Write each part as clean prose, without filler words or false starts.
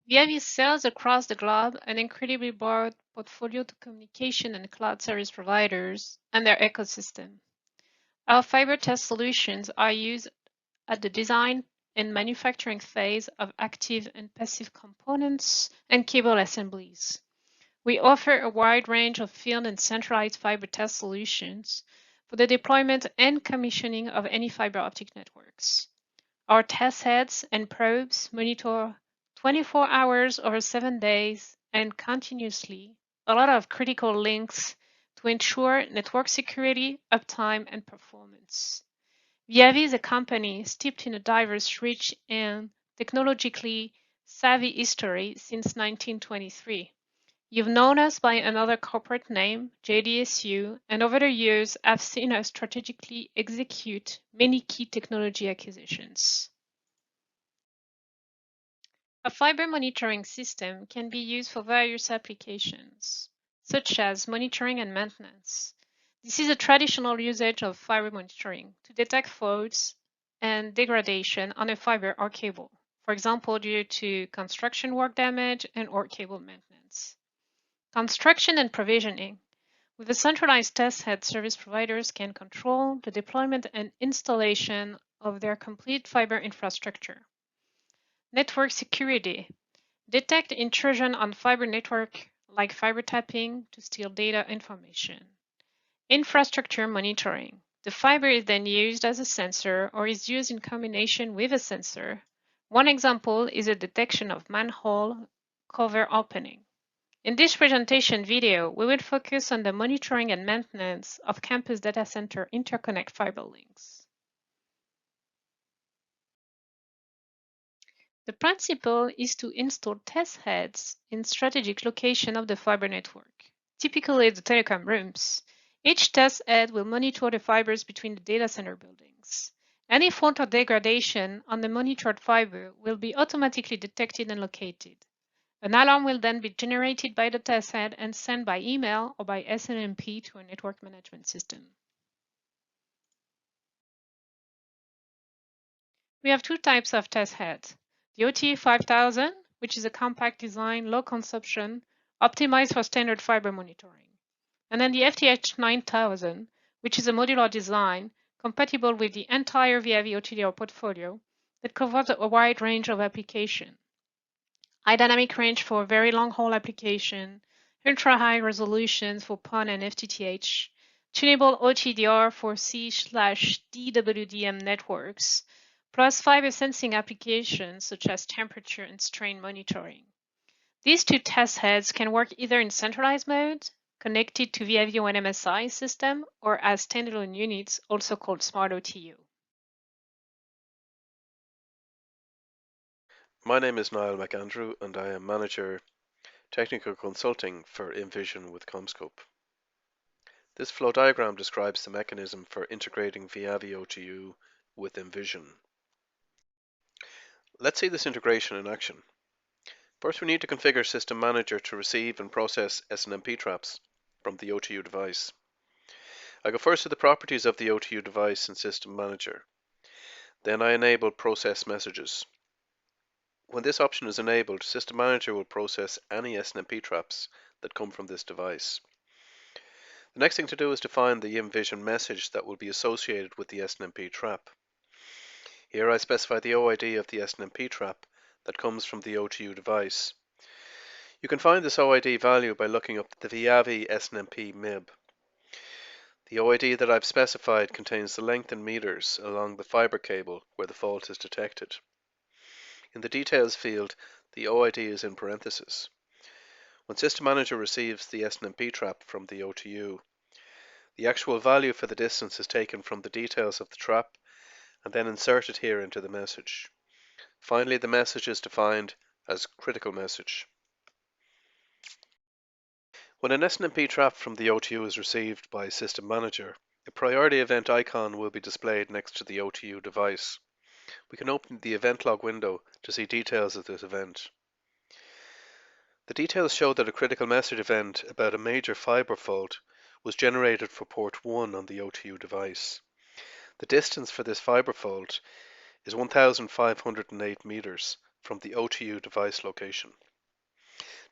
Viavi sells across the globe an incredibly broad portfolio to communication and cloud service providers and their ecosystem. Our fiber test solutions are used at the design and manufacturing phase of active and passive components and cable assemblies. We offer a wide range of field and centralized fiber test solutions for the deployment and commissioning of any fiber optic networks. Our test heads and probes monitor 24 hours over 7 days and continuously a lot of critical links to ensure network security, uptime, and performance. Viavi is a company steeped in a diverse, rich, and technologically savvy history since 1923. You've known us by another corporate name, JDSU, and over the years have seen us strategically execute many key technology acquisitions. A fiber monitoring system can be used for various applications, such as monitoring and maintenance. This is a traditional usage of fiber monitoring to detect faults and degradation on a fiber or cable, for example, due to construction work damage and/or cable maintenance. Construction and provisioning. With a centralized test head, service providers can control the deployment and installation of their complete fiber infrastructure. Network security. Detect intrusion on fiber network like fiber tapping to steal data information. Infrastructure monitoring. The fiber is then used as a sensor or is used in combination with a sensor. One example is a detection of manhole cover opening. In this presentation video, we will focus on the monitoring and maintenance of campus data center interconnect fiber links. The principle is to install test heads in strategic location of the fiber network, typically the telecom rooms. Each test head will monitor the fibers between the data center buildings. Any fault or degradation on the monitored fiber will be automatically detected and located. An alarm will then be generated by the test head and sent by email or by SNMP to a network management system. We have two types of test heads. The OTA 5000, which is a compact design, low consumption, optimized for standard fiber monitoring. And then the FTH 9000, which is a modular design compatible with the entire Viavi OTDR portfolio that covers a wide range of applications. High dynamic range for very long haul application, ultra high resolutions for PON and FTTH, tunable OTDR for C/DWDM networks, plus fiber sensing applications such as temperature and strain monitoring. These two test heads can work either in centralized mode, connected to Viavi MSI system, or as standalone units, also called Smart OTU. My name is Niall McAndrew and I am Manager Technical Consulting for imVision with CommScope. This flow diagram describes the mechanism for integrating Viavi OTU with imVision. Let's see this integration in action. First, we need to configure System Manager to receive and process SNMP traps from the OTU device. I go first to the properties of the OTU device in System Manager. Then I enable Process Messages. When this option is enabled, System Manager will process any SNMP traps that come from this device. The next thing to do is define the imVision message that will be associated with the SNMP trap. Here I specify the OID of the SNMP trap that comes from the OTU device. You can find this OID value by looking up the Viavi SNMP MIB. The OID that I've specified contains the length in meters along the fiber cable where the fault is detected. In the details field, the OID is in parentheses. When System Manager receives the SNMP trap from the OTU, the actual value for the distance is taken from the details of the trap and then inserted here into the message. Finally, the message is defined as critical message. When an SNMP trap from the OTU is received by System Manager, a priority event icon will be displayed next to the OTU device. We can open the event log window to see details of this event. The details show that a critical message event about a major fiber fault was generated for port 1 on the OTU device. The distance for this fiber fault is 1,508 meters from the OTU device location.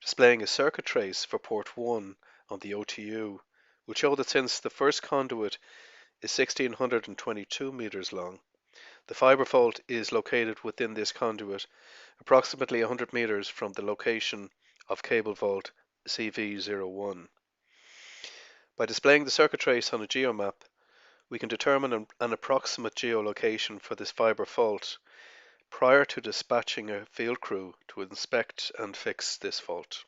Displaying a circuit trace for port 1 on the OTU will show that since the first conduit is 1622 meters long, the fiber fault is located within this conduit approximately 100 meters from the location of cable vault CV01. By displaying the circuit trace on a geomap, we can determine an approximate geolocation for this fiber fault prior to dispatching a field crew to inspect and fix this fault.